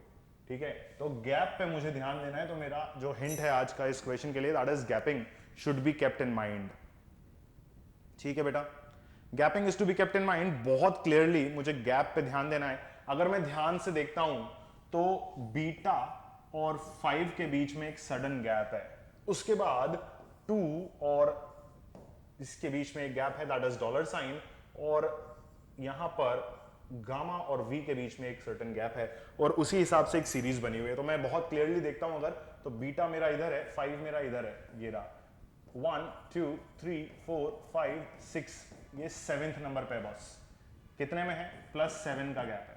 ठीक है, तो गैप पे मुझे ध्यान देना है। तो मेरा जो हिंट है आज का इस क्वेश्चन के लिए, that is gapping should be kept in mind. ठीक है बेटा, gapping is to be kept in mind. बहुत क्लियरली मुझे गैप पे ध्यान देना है। अगर मैं ध्यान से देखता हूं तो बीटा और 5 के बीच में एक सडन गैप है, उसके बाद 2 और इसके बीच में एक गैप है, दैट इज $, और यहां पर गामा और वी के बीच में एक सर्टेन गैप है, और उसी हिसाब से एक सीरीज बनी हुई है। तो मैं बहुत क्लियरली देखता हूं अगर, तो बीटा मेरा इधर है, 5 मेरा इधर है, ये रहा 1 2 3 4 5 6, ये 7th नंबर पे बॉस। कितने में है? +7 का गैप है।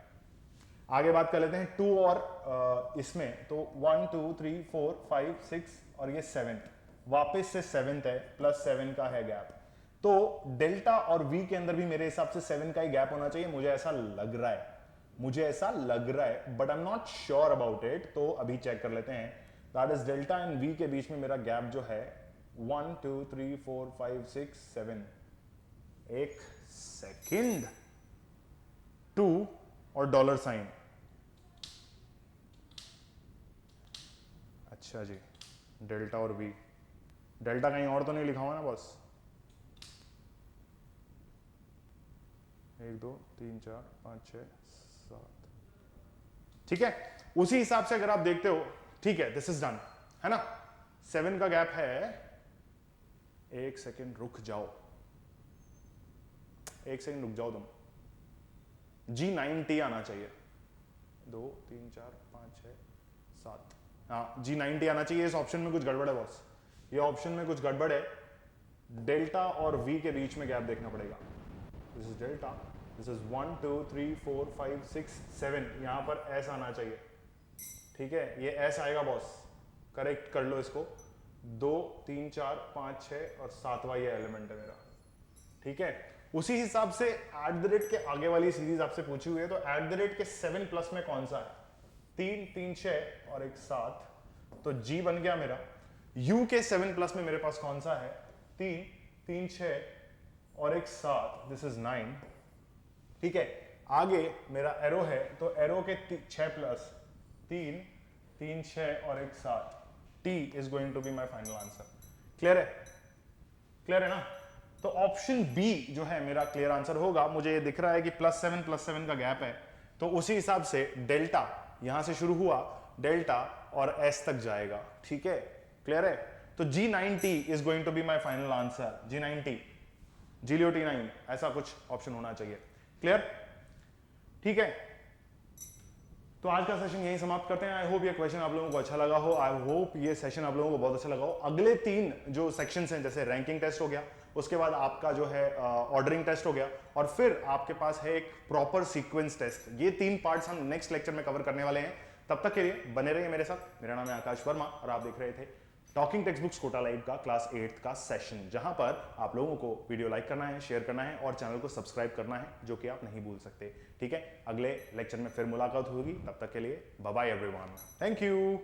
आगे बात कर लेते हैं 2 और इसमें, तो 1 2 3 4 5 6 और ये 7, वापस से 7th है, +7 का है गैप। तो डेल्टा और वी के अंदर भी मेरे हिसाब से 7 का ही गैप होना चाहिए, मुझे ऐसा लग रहा है, but I am not sure about it. तो अभी चेक कर लेते हैं। That is delta and V के बीच में मेरा गैप जो है 1 2 3 4 5 6 7, एक सेकंड, 2 और $साइन। अच्छा जी, डेल्टा और वी, डेल्टा कहीं और तो नहीं लिखा हुआ ना बॉस? 1 2 3 4 5 6 7, ठीक है। उसी हिसाब से अगर आप देखते हो, ठीक है, दिस इज डन, है ना? 7 का गैप है। एक सेकंड रुक जाओ, तुम। G90 आना चाहिए। 2 3 4 5 6 7, हाँ G90 आना चाहिए। इस ऑप्शन में कुछ गड़बड़ है बॉस, ये ऑप्शन में कुछ गड़बड़ है। डेल्टा और वी के बीच में गैप देखना पड़ेगा। This is delta, this is 1 2 3 4 5 6 7, यहां पर एस आना चाहिए, ठीक है, ये एस आएगा बॉस, करेक्ट कर लो इसको। 2 3 4 5 6 और 7वां ये एलिमेंट है मेरा, ठीक है। उसी हिसाब से @ के आगे वाली सीरीज आपसे पूछी हुई है, तो @ के 7+ में कौन सा है? 3 3 6 और एक 7, तो G बन गया मेरा। U के 7+ में मेरे पास कौन सा है? 3 3 6 और एक 7, दिस इज 9, ठीक है। आगे मेरा एरो है, तो एरो के 6+, 3 3 6 और एक 7, T is going to be my final answer. Clear है ना? तो ऑप्शन बी जो है मेरा क्लियर आंसर होगा। मुझे ये दिख रहा है कि +7 का गैप है, तो उसी हिसाब से डेल्टा यहां से शुरू हुआ, डेल्टा और एस तक जाएगा, ठीक है। क्लियर है? तो G90 is going to be my final answer. G90, G9 ऐसा कुछ ऑप्शन होना चाहिए। क्लियर? ठीक है, तो आज का सेशन यही समाप्त करते हैं। आई होप ये क्वेश्चन आप लोगों को अच्छा लगा हो, आई होप ये सेशन आप लोगों को बहुत अच्छा लगा हो। अगले 3 जो सेक्शंस हैं, जैसे रैंकिंग टेस्ट हो गया, उसके बाद आपका जो है ऑर्डरिंग टेस्ट हो गया, और फिर आपके पास है एक प्रॉपर सीक्वेंस टेस्ट। ये 3 पार्ट्स हम नेक्स्ट लेक्चर में कवर करने वाले हैं। तब तक के लिए बने रहिए मेरे साथ। मेरा नाम है आकाश वर्मा और आप देख रहे थे talking text books Kota live का क्लास 8 का सेशन, जहां पर आप लोगों को वीडियो लाइक करना है, शेयर करना है और चैनल को सब्सक्राइब करना है, जो कि आप नहीं भूल सकते। ठीक है, अगले लेक्चर में फिर मुलाकात होगी। तब तक के लिए bye bye everyone, thank you.